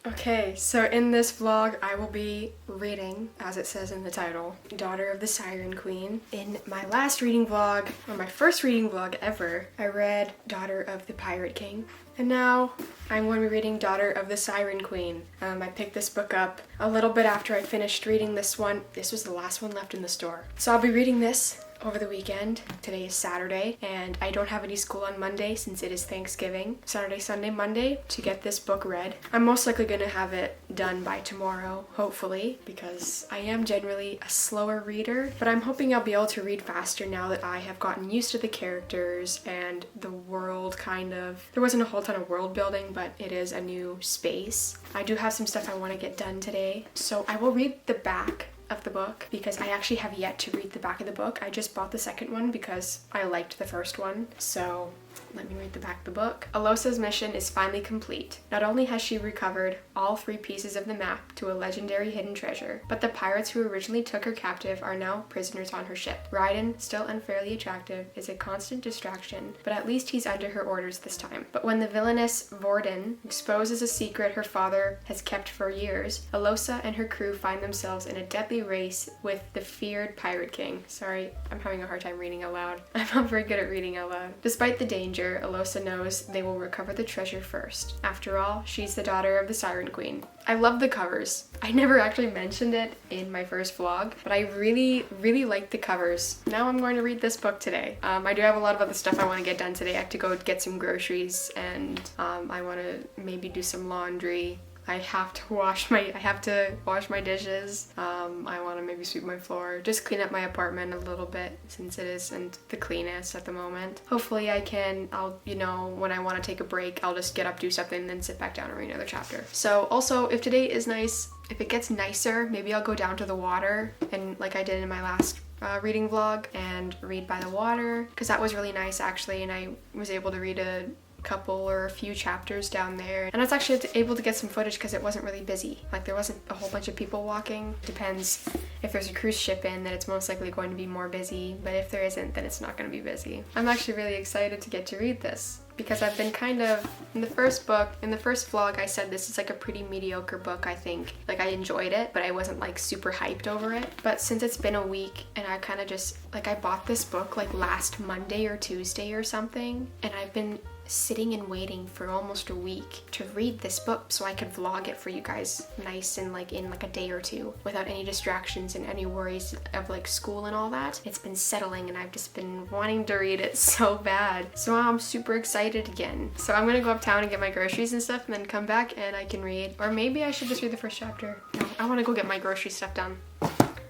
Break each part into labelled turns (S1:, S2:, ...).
S1: Okay, so in this vlog, I will be reading, as it says in the title, Daughter of the Siren Queen. In my last reading vlog, or my first reading vlog ever, I read Daughter of the Pirate King. And now I'm going to be reading Daughter of the Siren Queen. I picked this book up a little bit after I finished reading this one. This was the last one left in the store. So I'll be reading this over the weekend. Today is Saturday, and I don't have any school on Monday since it is Thanksgiving. Saturday, Sunday, Monday to get this book read. I'm most likely going to have it done by tomorrow, hopefully, because I am generally a slower reader, but I'm hoping I'll be able to read faster now that I have gotten used to the characters and the world kind of. There wasn't a whole ton of world building, but it is a new space. I do have some stuff I want to get done today, so I will read the back of the book because I actually have yet to read the back of the book. I just bought the second one because I liked the first one. So let me read the back of the book. Alosa's mission is finally complete. Not only has she recovered all 3 pieces of the map to a legendary hidden treasure, but the pirates who originally took her captive are now prisoners on her ship. Raiden, still unfairly attractive, is a constant distraction, but at least he's under her orders this time. But when the villainous Vorden exposes a secret her father has kept for years, Alosa and her crew find themselves in a deadly race with the feared Pirate King. Sorry, I'm having a hard time reading out loud. I'm not very good at reading out loud. Despite the danger, Alosa knows they will recover the treasure first. After all, she's the daughter of the Siren Queen. I love the covers. I never actually mentioned it in my first vlog, but I really like the covers. Now I'm going to read this book today. I do have a lot of other stuff I want to get done today. I have to go get some groceries, and I want to maybe do some laundry. I have to wash my dishes. I want to maybe sweep my floor, just clean up my apartment a little bit since it isn't the cleanest at the moment. Hopefully when I want to take a break, I'll just get up, do something, and then sit back down and read another chapter. So also, if today is nice, if it gets nicer, maybe I'll go down to the water and like I did in my last reading vlog and read by the water, because that was really nice actually, and I was able to read a couple or a few chapters down there, and I was actually able to get some footage because it wasn't really busy. Like there wasn't a whole bunch of people walking. Depends if there's a cruise ship in, then it's most likely going to be more busy, but if there isn't, then it's not going to be busy. I'm actually really excited to get to read this because I've been kind of, in the first vlog I said this is like a pretty mediocre book, I think. Like I enjoyed it, but I wasn't like super hyped over it. But since it's been a week and I kind of just, like I bought this book like last Monday or Tuesday or something, and I've been sitting and waiting for almost a week to read this book so I could vlog it for you guys nice and like in like a day or two without any distractions and any worries of like school and all that. It's been settling and I've just been wanting to read it so bad. So I'm super excited again. So I'm gonna go uptown and get my groceries and stuff and then come back and I can read. Or maybe I should just read the first chapter. No, I wanna go get my grocery stuff done.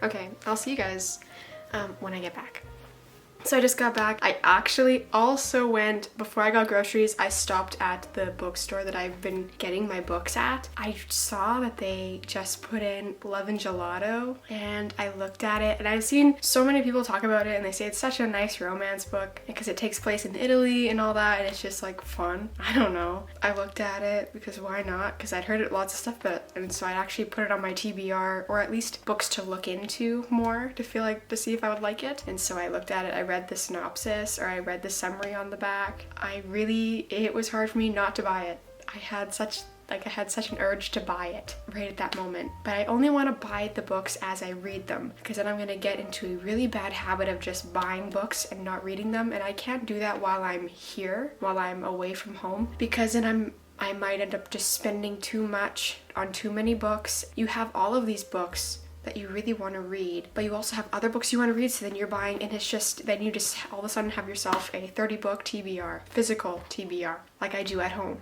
S1: Okay, I'll see you guys when I get back. So I just got back. I actually also went, before I got groceries, I stopped at the bookstore that I've been getting my books at. I saw that they just put in Love and Gelato, and I looked at it, and I've seen so many people talk about it, and they say it's such a nice romance book because it takes place in Italy and all that, and it's just like fun. I don't know. I looked at it because why not? Because I'd heard lots of stuff about it, and so I'd actually put it on my TBR, or at least books to look into more to see if I would like it. And so I looked at it. I read the synopsis, or I read the summary on the back. It was hard for me not to buy it. I had such an urge to buy it right at that moment. But I only want to buy the books as I read them, because then I'm going to get into a really bad habit of just buying books and not reading them, and I can't do that while I'm here, while I'm away from home, because then I might end up just spending too much on too many books. You have all of these books that you really want to read, but you also have other books you want to read, so then you're buying, and then you just all of a sudden have yourself a 30-book TBR, physical TBR, like I do at home.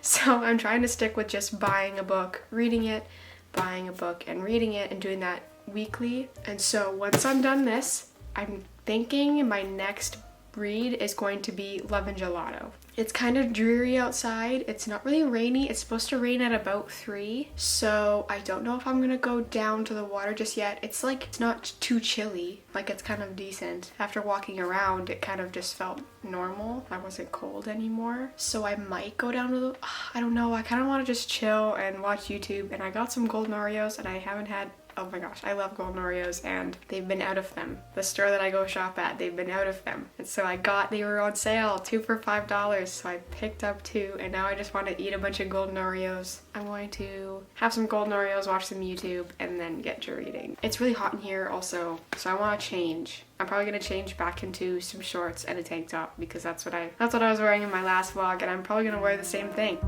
S1: So I'm trying to stick with just buying a book, reading it, buying a book and reading it, and doing that weekly. And so once I'm done this, I'm thinking my next read is going to be Love and Gelato. It's kind of dreary outside. It's not really rainy. It's supposed to rain at about 3. So I don't know if I'm gonna go down to the water just yet. It's not too chilly. Like it's kind of decent. After walking around, it kind of just felt normal. I wasn't cold anymore. So I might go down to I don't know. I kind of want to just chill and watch YouTube. And I got some golden Oreos and I haven't had Oh my gosh, I love golden Oreos, and they've been out of them. The store that I go shop at, they've been out of them. And so they were on sale, 2 for $5, so I picked up 2, and now I just want to eat a bunch of golden Oreos. I'm going to have some golden Oreos, watch some YouTube, and then get to reading. It's really hot in here also, so I want to change. I'm probably going to change back into some shorts and a tank top, because that's what I was wearing in my last vlog, and I'm probably going to wear the same thing.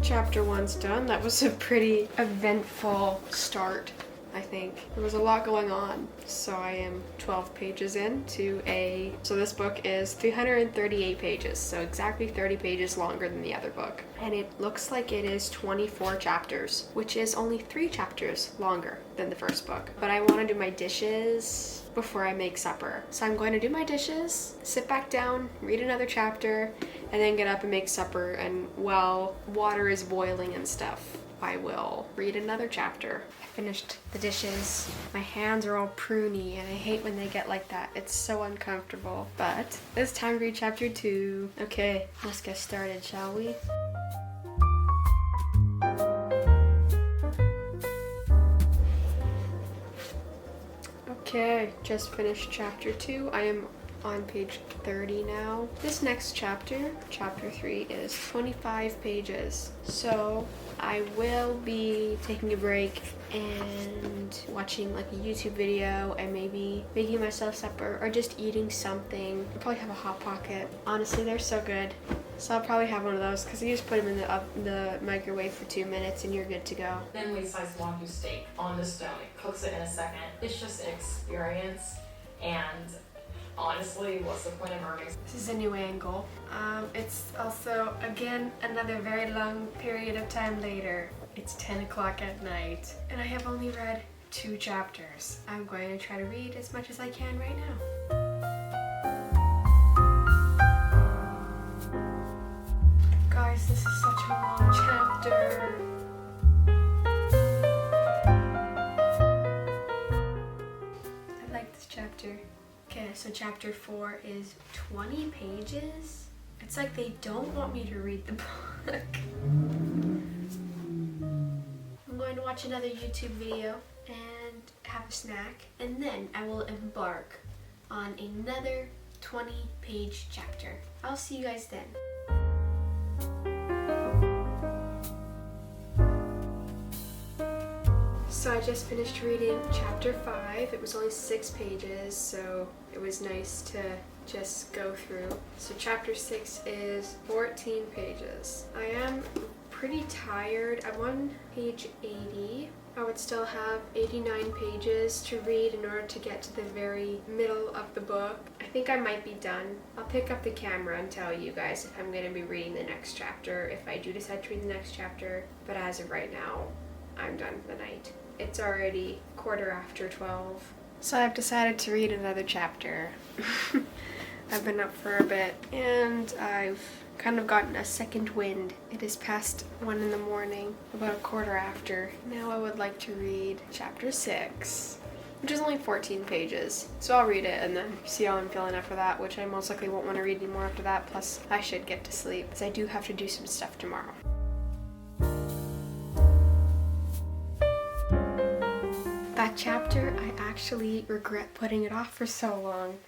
S1: Chapter 1's done. That was a pretty eventful start, I think. There was a lot going on. So I am 12 pages into so this book is 338 pages, so exactly 30 pages longer than the other book. And it looks like it is 24 chapters, which is only 3 chapters longer than the first book. But I want to do my dishes before I make supper. So I'm going to do my dishes, sit back down, read another chapter, and then get up and make supper. And while water is boiling and stuff, I will read another chapter. I finished the dishes. My hands are all pruny, and I hate when they get like that. It's so uncomfortable. But it's time to read chapter 2. Okay, let's get started, shall we? Okay, just finished chapter 2. I am on page 30 now. This next chapter, chapter 3, is 25 pages. So I will be taking a break and watching like a YouTube video and maybe making myself supper or just eating something. I'll probably have a Hot Pocket. Honestly, they're so good. So I'll probably have one of those because you just put them in the microwave for 2 minutes and you're good to go.
S2: Thinly sliced Wagyu steak on the stone. It cooks it in a second. It's just an experience, and honestly, what's the point of earning?
S1: This is a new angle. It's also, again, another very long period of time later. It's 10 o'clock at night, and I have only read 2 chapters. I'm going to try to read as much as I can right now. Guys, this is such a long chapter. I like this chapter. Okay, so chapter 4 is 20 pages. It's like they don't want me to read the book. I'm going to watch another YouTube video and have a snack, and then I will embark on another 20-page chapter. I'll see you guys then. So I just finished reading chapter 5. It was only 6 pages, so it was nice to just go through. So chapter 6 is 14 pages. I am pretty tired. I'm on page 80. I would still have 89 pages to read in order to get to the very middle of the book. I think I might be done. I'll pick up the camera and tell you guys if I'm going to be reading the next chapter, if I do decide to read the next chapter. But as of right now, I'm done for the night. It's already 12:15. So I've decided to read another chapter. I've been up for a bit and I've kind of gotten a second wind. It is past 1 in the morning, about 1:15. Now I would like to read chapter 6, which is only 14 pages. So I'll read it and then see how I'm feeling after that, which I most likely won't want to read anymore after that. Plus I should get to sleep because I do have to do some stuff tomorrow. That chapter, I actually regret putting it off for so long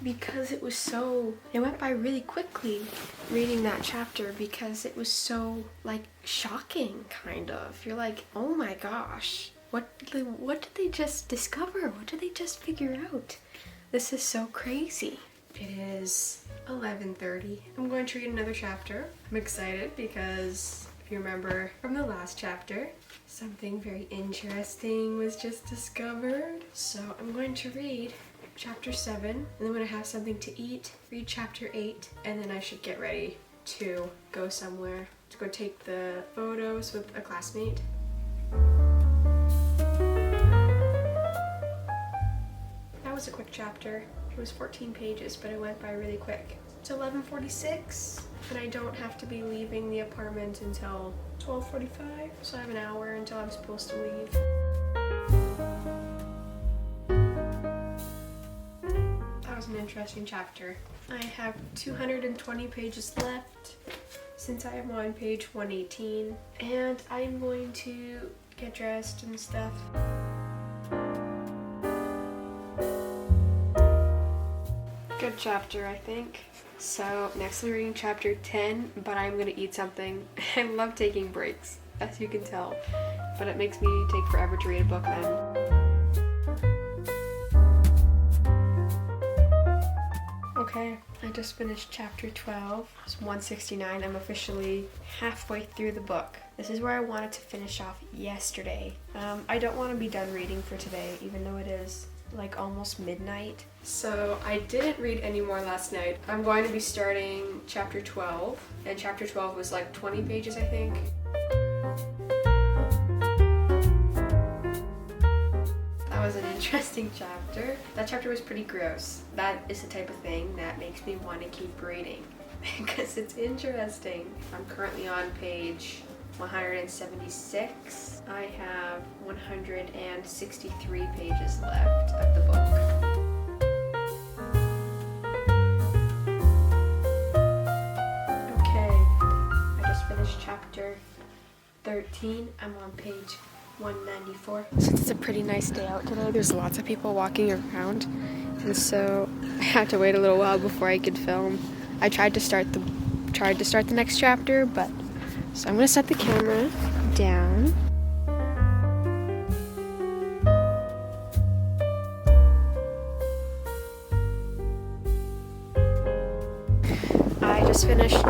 S1: because it went by really quickly reading that chapter because it was so, like, shocking, kind of. You're like, oh my gosh, what did they just discover? What did they just figure out? This is so crazy. It is 11:30. I'm going to read another chapter. I'm excited because if you remember from the last chapter, something very interesting was just discovered. So I'm going to read chapter 7, and then when I have something to eat, read chapter 8, and then I should get ready to go somewhere to go take the photos with a classmate. That was a quick chapter. It was 14 pages, but it went by really quick. It's 11:46, and I don't have to be leaving the apartment until 12:45, so I have an hour until I'm supposed to leave. That was an interesting chapter. I have 220 pages left, since I am on page 118, and I'm going to get dressed and stuff. Good chapter, I think. So next I'm reading chapter 10, but I'm gonna eat something. I love taking breaks, as you can tell, but it makes me take forever to read a book then. Okay, I just finished chapter 12. It's 169. I'm officially halfway through the book. This is where I wanted to finish off yesterday. I don't want to be done reading for today, even though it is like almost midnight. So I didn't read any more last night. I'm going to be starting chapter 12, and chapter 12 was like 20 pages, I think. That was an interesting chapter. That chapter was pretty gross. That is the type of thing that makes me want to keep reading because it's interesting. I'm currently on page 176. I have 163 pages left of the book. Okay, I just finished chapter 13. I'm on page 194. Since it's a pretty nice day out today, there's lots of people walking around, and so I had to wait a little while before I could film. I tried to start the next chapter, but so I'm gonna set the camera down. I just finished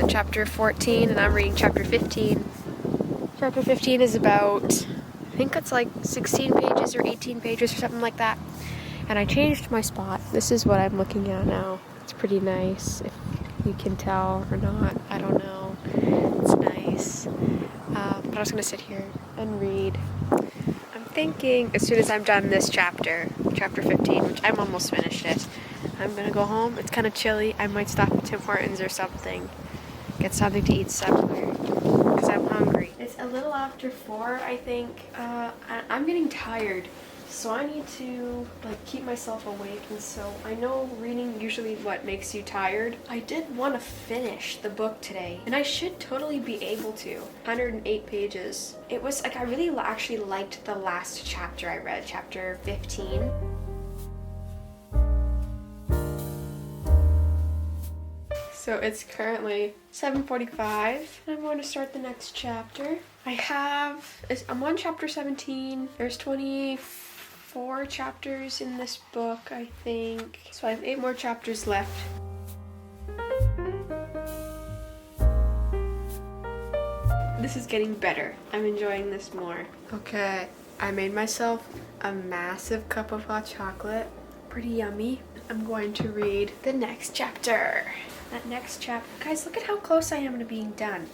S1: chapter 14, and I'm reading chapter 15. Chapter 15 is about, I think it's like 16 pages or 18 pages or something like that. And I changed my spot. This is what I'm looking at now. It's pretty nice, if you can tell or not. I don't know. It's nice. But I was going to sit here and read. I'm thinking as soon as I'm done this chapter 15, which I'm almost finished it, I'm going to go home. It's kind of chilly. I might stop at Tim Hortons or something. Get something to eat somewhere because I'm hungry. It's a little after 4, I think. I'm getting tired, so I need to keep myself awake, and so I know reading usually what makes you tired. I did want to finish the book today, and I should totally be able to. 108 pages. It was I really actually liked the last chapter I read, chapter 15. So it's currently 7:45, and I'm going to start the next chapter. I'm on chapter 17. There's 24 chapters in this book, I think. So I have 8 more chapters left. This is getting better. I'm enjoying this more. Okay, I made myself a massive cup of hot chocolate. Pretty yummy. I'm going to read the next chapter. That next chapter. Guys, look at how close I am to being done.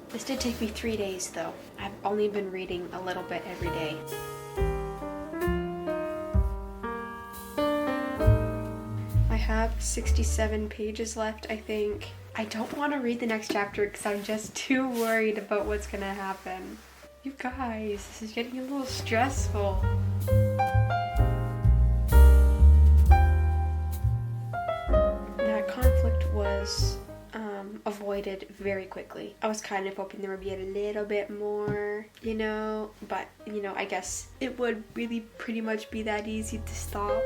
S1: This did take me 3 days though. I've only been reading a little bit every day. I have 67 pages left, I think. I don't want to read the next chapter because I'm just too worried about what's gonna happen. You guys, this is getting a little stressful. Conflict was avoided very quickly. I was kind of hoping there would be a little bit more, but I guess it would really pretty much be that easy to stop.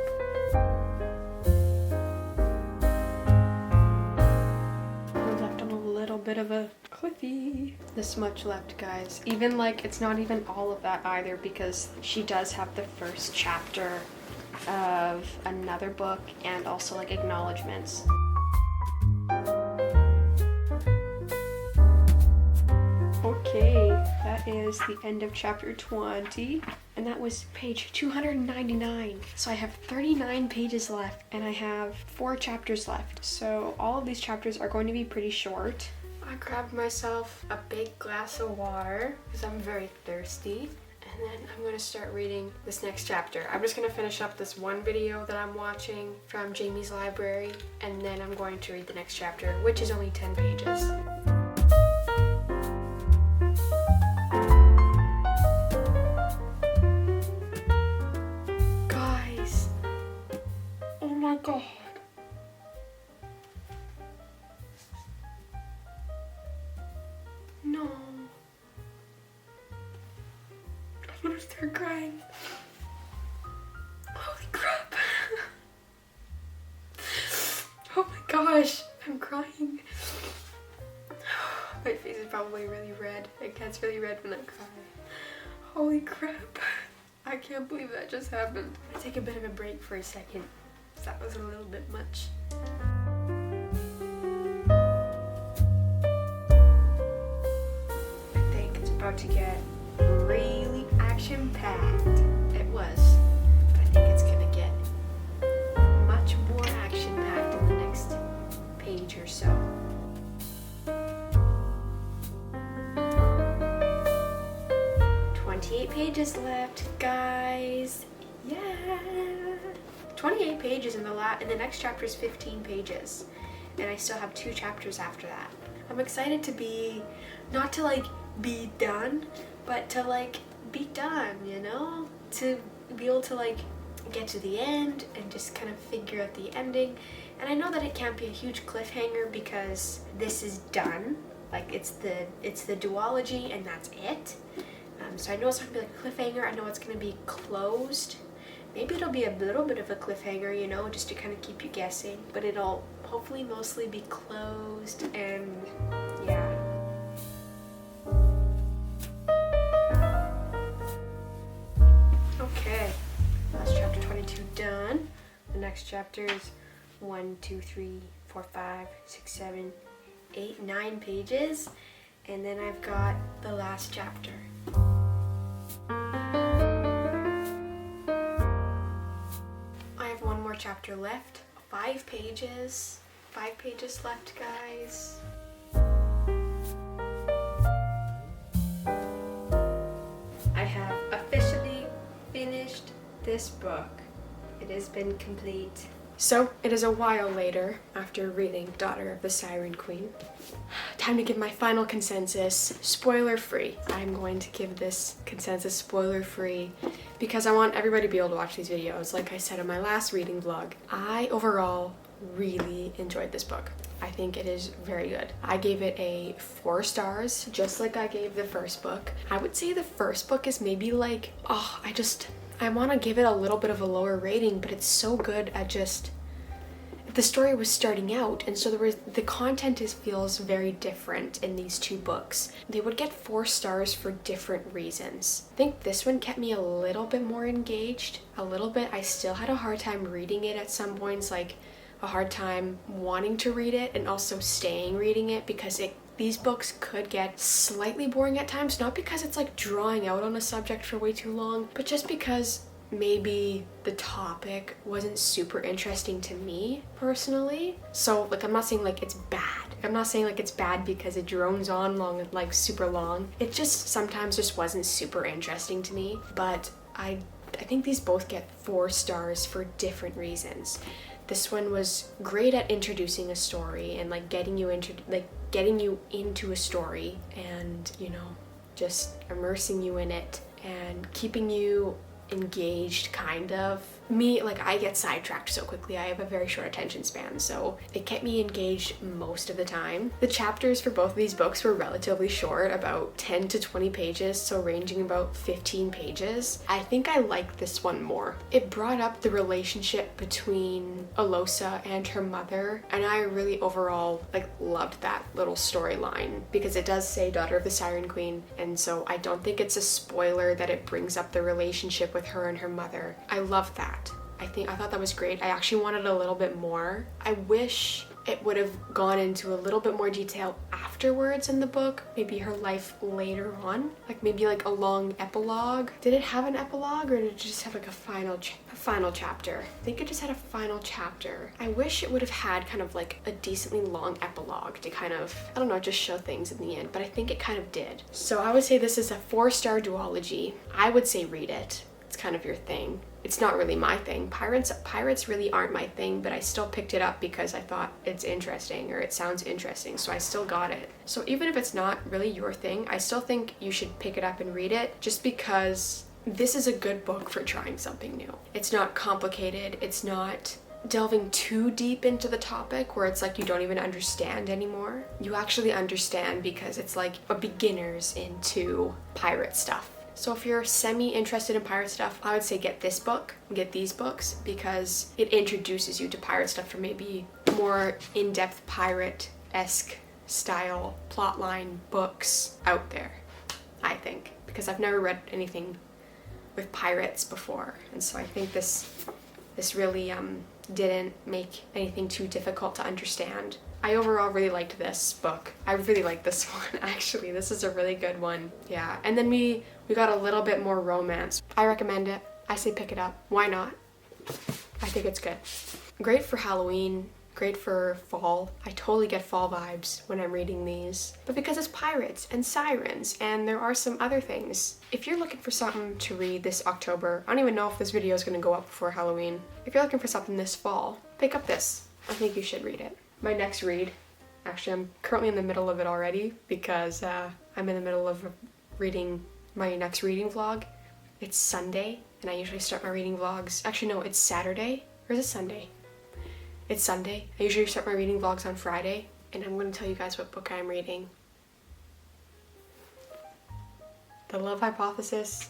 S1: We're left on a little bit of a cliffy. This much left, guys. Even it's not even all of that either, because she does have the first chapter of another book and also acknowledgements. Okay, that is the end of chapter 20, and that was page 299. So I have 39 pages left, and I have 4 chapters left. So all of these chapters are going to be pretty short. I grabbed myself a big glass of water because I'm very thirsty. And then I'm going to start reading this next chapter. I'm just going to finish up this one video that I'm watching from Jamie's library, and then I'm going to read the next chapter, which is only 10 pages. Guys, oh my god. start crying. Holy crap. Oh my gosh, I'm crying. My face is probably really red. It gets really red when I cry. Holy crap. I can't believe that just happened. I'm gonna take a bit of a break for a second. That was a little bit much. I think it's about to get really action-packed. It was, but I think it's gonna get much more action-packed in the next page or so. Pages left, guys. Yeah, 28 pages in the next chapter is 15 pages, and I still have 2 chapters after that. I'm excited to be, not to like be done, but to like be done, you know, to be able to like get to the end and just kind of figure out the ending. And I know that it can't be a huge cliffhanger because this is done, like it's the duology and that's it. So I know it's not going to be like a cliffhanger. I know it's going to be closed. Maybe it'll be a little bit of a cliffhanger, you know, just to kind of keep you guessing. But it'll hopefully mostly be closed and yeah. Okay, that's chapter 22 done. The next chapter is 1, 2, 3, 4, 5, 6, 7, 8, 9 pages. And then I've got the last chapter. I have one more chapter left. 5 pages. 5 pages left, guys. I have officially finished this book. It has been complete. So, it is a while later, after reading Daughter of the Siren Queen. Time to give my final consensus, spoiler-free. I'm going to give this consensus spoiler-free because I want everybody to be able to watch these videos. Like I said in my last reading vlog, I overall really enjoyed this book. I think it is very good. I gave it a 4 stars, just like I gave the first book. I would say the first book is maybe like, I want to give it a little bit of a lower rating, but it's so good at just, the story was starting out, and so the content feels very different in these 2 books. They would get 4 stars for different reasons. I think this one kept me a little bit more engaged, a little bit. I still had a hard time reading it at some points, like a hard time wanting to read it and also staying reading it because these books could get slightly boring at times, not because it's like drawing out on a subject for way too long, but just because maybe the topic wasn't super interesting to me personally. So like I'm not saying like it's bad. I'm not saying like it's bad because it drones on long and like super long. It just sometimes just wasn't super interesting to me. But I think these both get 4 stars for different reasons. This one was great at introducing a story and like getting you into a story and, you know, just immersing you in it and keeping you engaged, kind of. Me, like, I get sidetracked so quickly. I have a very short attention span, so it kept me engaged most of the time. The chapters for both of these books were relatively short, about 10 to 20 pages, so ranging about 15 pages. I think I liked this one more. It brought up the relationship between Alosa and her mother, and I really overall like loved that little storyline because it does say Daughter of the Siren Queen, and so I don't think it's a spoiler that it brings up the relationship with her and her mother. I love that. I thought that was great. I actually wanted a little bit more. I wish it would have gone into a little bit more detail afterwards in the book, maybe her life later on, like maybe like a long epilogue. Did it have an epilogue or did it just have like a final chapter? I think it just had a final chapter. I wish it would have had kind of like a decently long epilogue to kind of, I don't know, just show things in the end, but I think it kind of did. So I would say this is a 4-star duology. I would say read it. It's kind of your thing. It's not really my thing. Pirates really aren't my thing, but I still picked it up because I thought it's interesting or it sounds interesting, so I still got it. So even if it's not really your thing, I still think you should pick it up and read it just because this is a good book for trying something new. It's not complicated. It's not delving too deep into the topic where it's like you don't even understand anymore. You actually understand because it's like a beginner's into pirate stuff. So if you're semi-interested in pirate stuff, I would say get this book, get these books, because it introduces you to pirate stuff for maybe more in-depth pirate-esque style plotline books out there, I think. Because I've never read anything with pirates before, and so I think this really didn't make anything too difficult to understand. I overall really liked this book. I really like this one, actually. This is a really good one. Yeah, and then we got a little bit more romance. I recommend it. I say pick it up. Why not? I think it's good. Great for Halloween, great for fall. I totally get fall vibes when I'm reading these. But because it's pirates and sirens and there are some other things, if you're looking for something to read this October, I don't even know if this video is going to go up before Halloween. If you're looking for something this fall, pick up this. I think you should read it. My next read, actually I'm currently in the middle of it already because I'm in the middle of reading my next reading vlog. It's Sunday and I usually start my reading vlogs. Actually no, it's Saturday. Or is it Sunday? It's Sunday. I usually start my reading vlogs on Friday, and I'm going to tell you guys what book I'm reading. The Love Hypothesis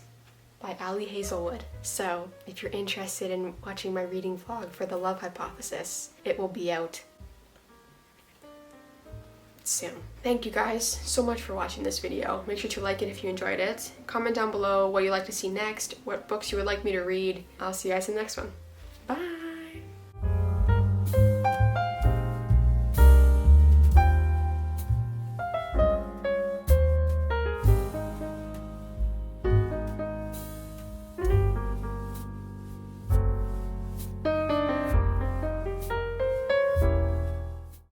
S1: by Ali Hazelwood. So if you're interested in watching my reading vlog for The Love Hypothesis, it will be out soon. Thank you guys so much for watching this video. Make sure to like it if you enjoyed it. Comment down below what you'd like to see next, what books you would like me to read. I'll see you guys in the next one.